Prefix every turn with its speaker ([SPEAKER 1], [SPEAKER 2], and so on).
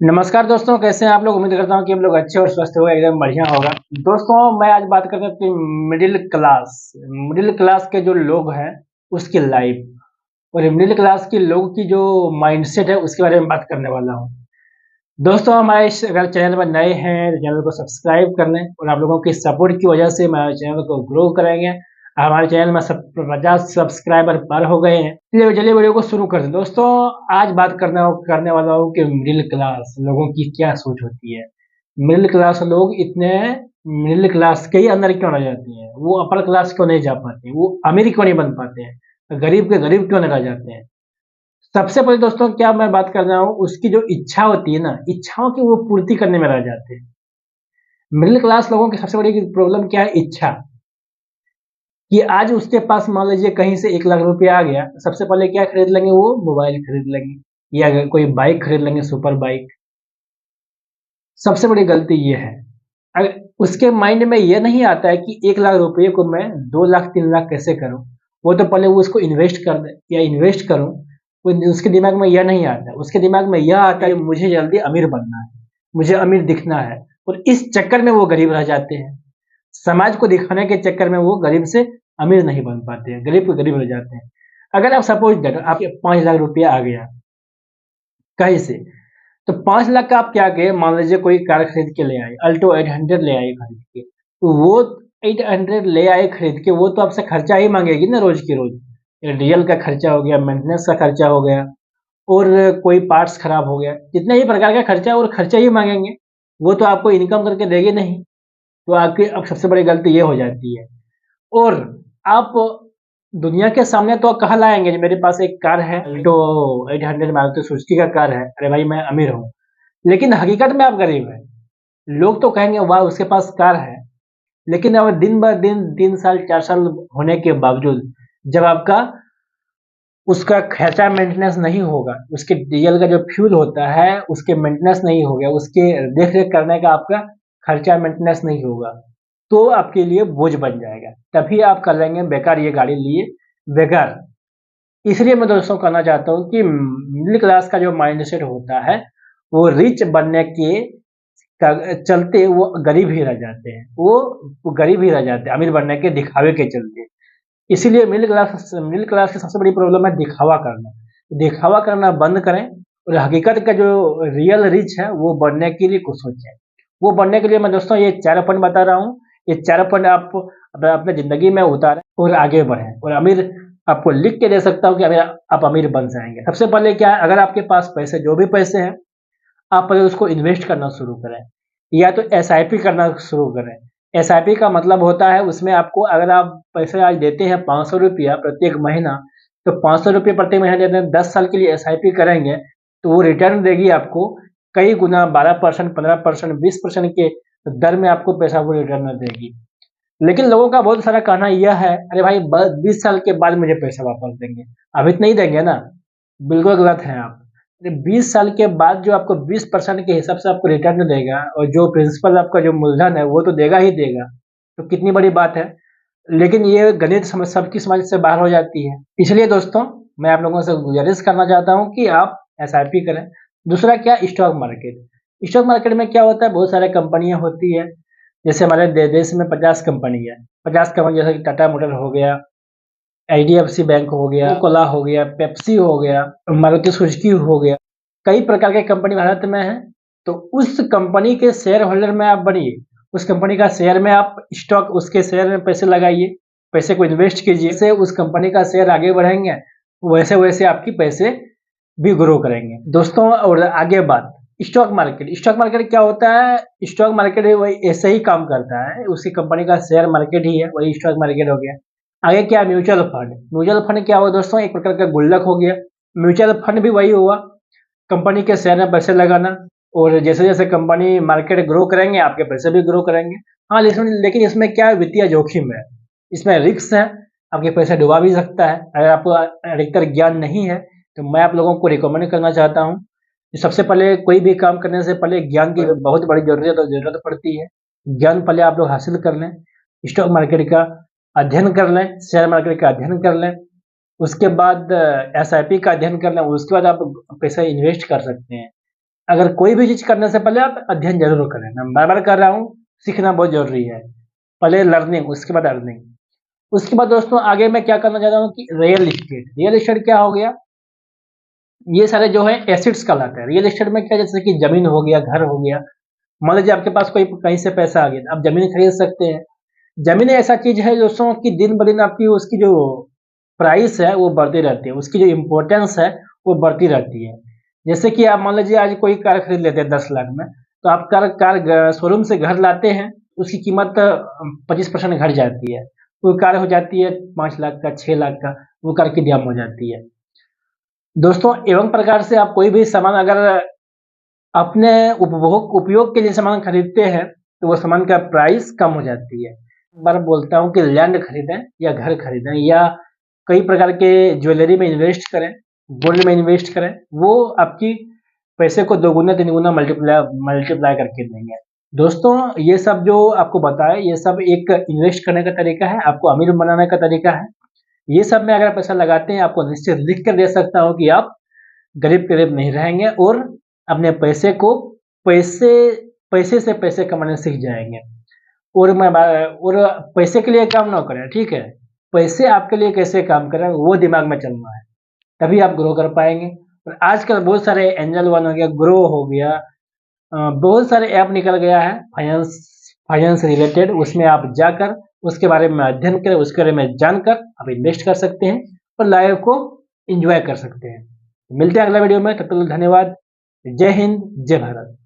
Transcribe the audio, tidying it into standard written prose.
[SPEAKER 1] नमस्कार दोस्तों, कैसे हैं आप लोग? उम्मीद करता हूँ कि हम लोग अच्छे और स्वस्थ हो एकदम बढ़िया होगा। दोस्तों, मैं आज बात करता हूँ कि मिडिल क्लास के जो लोग हैं, उसकी लाइफ और मिडिल क्लास के लोगों की जो माइंडसेट है, उसके बारे में बात करने वाला हूँ। दोस्तों, हमारे इस अगर चैनल पर नए हैं, तो चैनल को सब्सक्राइब कर लें और आप लोगों की सपोर्ट की वजह से हमारे चैनल को ग्रो करेंगे। हमारे चैनल में सब 50 सब्सक्राइबर पार हो गए हैं। चलिए वीडियो को शुरू करते हैं। दोस्तों, आज बात करने वाला हूँ कि मिडिल क्लास लोगों की क्या सोच होती है। मिडिल क्लास लोग इतने मिडिल क्लास के ही अंदर क्यों रह जाते हैं? वो अपर क्लास क्यों नहीं जा पाते? वो अमीर क्यों नहीं बन पाते हैं? गरीब के गरीब क्यों नहीं रह जाते हैं? सबसे पहले दोस्तों, क्या मैं बात कर रहा हूँ, उसकी जो इच्छा होती है ना, इच्छाओं की वो पूर्ति करने में रह जाते हैं। मिडिल क्लास लोगों की सबसे बड़ी प्रॉब्लम क्या है? इच्छा। कि आज उसके पास मान लीजिए कहीं से 1 लाख रुपया आ गया, सबसे पहले क्या खरीद लेंगे? वो मोबाइल खरीद लेंगे या अगर कोई बाइक खरीद लेंगे, सुपर बाइक। सबसे बड़ी गलती ये है। अगर उसके माइंड में ये नहीं आता है कि 1 लाख रुपये को मैं 2 लाख 3 लाख कैसे करूँ? वो तो पहले वो उसको इन्वेस्ट कर दे या इन्वेस्ट करूँ, वो उसके दिमाग में यह नहीं आता है। उसके दिमाग में यह आता है मुझे जल्दी अमीर बनना है, मुझे अमीर दिखना है और इस चक्कर में वो गरीब रह जाते हैं। समाज को दिखाने के चक्कर में वो गरीब से अमीर नहीं बन पाते हैं, गरीब को गरीब रह जाते हैं। अगर आप सपोज़ दैट आपके 5 लाख रुपया आ गया कहीं से, तो 5 लाख का आप क्या किए, मान लीजिए कोई कार खरीद के ले आए, अल्टो 800 ले आए खरीद के, तो वो 800 ले आए खरीद के, वो तो आपसे खर्चा ही माँगेगी ना रोज़ की रोज़। डीज़ल का खर्चा हो गया, मेंटेनेंस का खर्चा हो गया और कोई पार्ट्स खराब हो गया, जितने भी प्रकार का खर्चा है और खर्चा ही माँगेंगे। वो तो आपको इनकम करके देगी नहीं, तो आपकी अब सबसे बड़ी गलती ये हो जाती है। और आप दुनिया के सामने तो कहाँ लाएँगे, मेरे पास एक कार है, अल्टो 800 मारुति सुजुकी का कार है, अरे भाई मैं अमीर हूँ। लेकिन हकीकत में आप गरीब हैं। लोग तो कहेंगे वाह! उसके पास कार है, लेकिन अब दिन-ब-दिन 3 साल 4 साल होने के बावजूद जब आपका उसका खर्चा मेंटेनेंस नहीं होगा, उसके डीज़ल का जो फ्यूल होता है, उसके मेंटेनेंस नहीं हो गया, उसके देख-रेख करने का आपका खर्चा मेंटेनेंस नहीं होगा, तो आपके लिए बोझ बन जाएगा। तभी आप कर लेंगे बेकार ये गाड़ी लिए बेकार। इसलिए मैं दोस्तों कहना चाहता हूँ कि मिडिल क्लास का जो माइंडसेट होता है, वो रिच बनने के चलते वो गरीब ही रह जाते हैं। वो गरीब ही रह जाते हैं, अमीर बनने के दिखावे के चलते। इसीलिए मिडिल क्लास की सबसे बड़ी प्रॉब्लम है दिखावा करना। दिखावा करना बंद करें और हकीकत का जो रियल रिच है वो बनने के लिए कुछ सोचें। वो बनने के लिए मैं दोस्तों ये 4 पॉइंट बता रहा हूँ। ये 4 पॉइंट आप अपने ज़िंदगी में उतारें और आगे बढ़ें और अमीर आपको लिख के दे सकता हूँ कि अमीर आप अमीर बन जाएँगे। सबसे पहले क्या है, अगर आपके पास पैसे जो भी पैसे हैं, आप पहले उसको इन्वेस्ट करना शुरू करें या तो एसआईपी करना शुरू करें। एसआईपी का मतलब होता है उसमें आपको अगर आप पैसे आज देते हैं ₹500 प्रत्येक महीना, तो ₹500 प्रति महीना देते हैं, 10 साल के लिए एसआईपी करेंगे, तो वो रिटर्न देगी आपको कई गुना 12%, 15%, 20% के दर में आपको पैसा वो रिटर्न देगी। लेकिन लोगों का बहुत सारा कहना यह है, अरे भाई 20 साल के बाद मुझे पैसा वापस देंगे, अभी तो नहीं देंगे ना। बिल्कुल गलत हैं आप। 20 साल के बाद जो आपको 20% के हिसाब से आपको रिटर्न देगा और जो प्रिंसिपल आपका जो मूलधन है वो तो देगा ही देगा, तो कितनी बड़ी बात है। लेकिन ये गणित समझ सबकी समझ से बाहर हो जाती है। इसलिए दोस्तों, मैं आप लोगों से गुजारिश करना चाहता हूँ कि आप एसआईपी करें। दूसरा क्या, स्टॉक मार्केट। स्टॉक मार्केट में क्या होता है, बहुत सारी कंपनियाँ होती है, जैसे हमारे देश में 50 कंपनी है। 50 कंपनी जैसे कि टाटा मोटर हो गया, आईडीएफसी बैंक हो गया, कोका-कोला हो गया, पेप्सी हो गया, मारुति सुजुकी हो गया। कई प्रकार के कंपनी भारत में है, तो उस कंपनी के शेयर होल्डर में आप बनिए। उस कंपनी का शेयर में आप स्टॉक उसके शेयर में पैसे लगाइए, पैसे को इन्वेस्ट कीजिए, इससे उस कंपनी का शेयर आगे बढ़ेंगे, वैसे-वैसे आपके पैसे भी ग्रो करेंगे। दोस्तों, और आगे बात स्टॉक मार्केट क्या होता है? स्टॉक मार्केट वही ऐसे ही काम करता है, उसी कंपनी का शेयर मार्केट ही है, वही स्टॉक मार्केट हो गया। आगे क्या, म्यूचुअल फंड क्या हुआ दोस्तों? एक प्रकार का गुल्लक हो गया। म्यूचुअल फंड भी वही हुआ, कंपनी के शेयर में पैसे लगाना और जैसे-जैसे कंपनी मार्केट ग्रो करेंगे, आपके पैसे भी ग्रो करेंगे। हाँ, लेकिन इसमें क्या है, वित्तीय जोखिम है, इसमें रिस्क है, आपके पैसे डुबा भी सकता है। अगर आपको अधिकतर ज्ञान नहीं है, तो मैं आप लोगों को रिकमेंड करना चाहता हूँ कि सबसे पहले कोई भी काम करने से पहले ज्ञान की बहुत बड़ी ज़रूरत पड़ती है। ज्ञान पहले आप लोग हासिल कर लें, स्टॉक मार्केट का अध्ययन कर लें, शेयर मार्केट का अध्ययन कर लें, उसके बाद एसआईपी का अध्ययन कर लें, उसके बाद आप पैसा इन्वेस्ट कर सकते हैं। अगर कोई भी चीज करने से पहले आप अध्ययन जरूर करें। मैं बार बार कर रहा हूँ, सीखना बहुत जरूरी है। पहले लर्निंग, उसके बाद अर्निंग। उसके बाद दोस्तों आगे मैं क्या करना चाहता हूँ कि रियल इस्टेट। रियल इस्टेट क्या हो गया, ये सारे जो है एसिड्स कहलाते हैं। रियल एस्टेट में क्या, जैसे कि जमीन हो गया, घर हो गया। मान लीजिए आपके पास कोई कहीं से पैसा आ गया, आप जमीन खरीद सकते हैं। जमीन ऐसा चीज है दोस्तों कि दिन ब दिन आपकी उसकी जो प्राइस है वो बढ़ती रहती है, उसकी जो इम्पोर्टेंस है वो बढ़ती रहती है। जैसे कि आप मान लीजिए आज कोई कार खरीद लेते हैं 10 लाख में, तो आप कार कार शोरूम से घर लाते हैं, उसकी कीमत 25% घट जाती है। वो कार हो जाती है 5 लाख का, 6 लाख का, वो कार की दाम हो जाती है। दोस्तों एवं प्रकार से आप कोई भी सामान अगर अपने उपयोग के लिए सामान खरीदते हैं, तो वो सामान का प्राइस कम हो जाती है। बार बोलता हूँ कि लैंड खरीदें या घर खरीदें या कई प्रकार के ज्वेलरी में इन्वेस्ट करें, गोल्ड में इन्वेस्ट करें, वो आपकी पैसे को दोगुना तिगुना मल्टीप्लाई मल्टीप्लाई करके देंगे। दोस्तों ये सब जो आपको बताया, ये सब एक इन्वेस्ट करने का तरीका है, आपको अमीर बनाने का तरीका है। ये सब में अगर पैसा लगाते हैं, आपको निश्चित लिख कर दे सकता हूँ कि आप गरीब गरीब नहीं रहेंगे और अपने पैसे को पैसे पैसे से पैसे कमाने सीख जाएंगे। और और पैसे के लिए काम ना करें, ठीक है, पैसे आपके लिए कैसे काम करें वो दिमाग में चलना है, तभी आप ग्रो कर पाएंगे। और आजकल बहुत सारे एंजल वन हो गया, ग्रो हो गया, बहुत सारे ऐप निकल गया है फाइनेंस फाइनेंस रिलेटेड। उसमें आप जाकर उसके बारे में अध्ययन करें, उसके बारे में जानकर आप इन्वेस्ट कर सकते हैं और लाइफ को एंजॉय कर सकते हैं। मिलते हैं अगला वीडियो में, तब तक धन्यवाद। जय हिंद, जय भारत।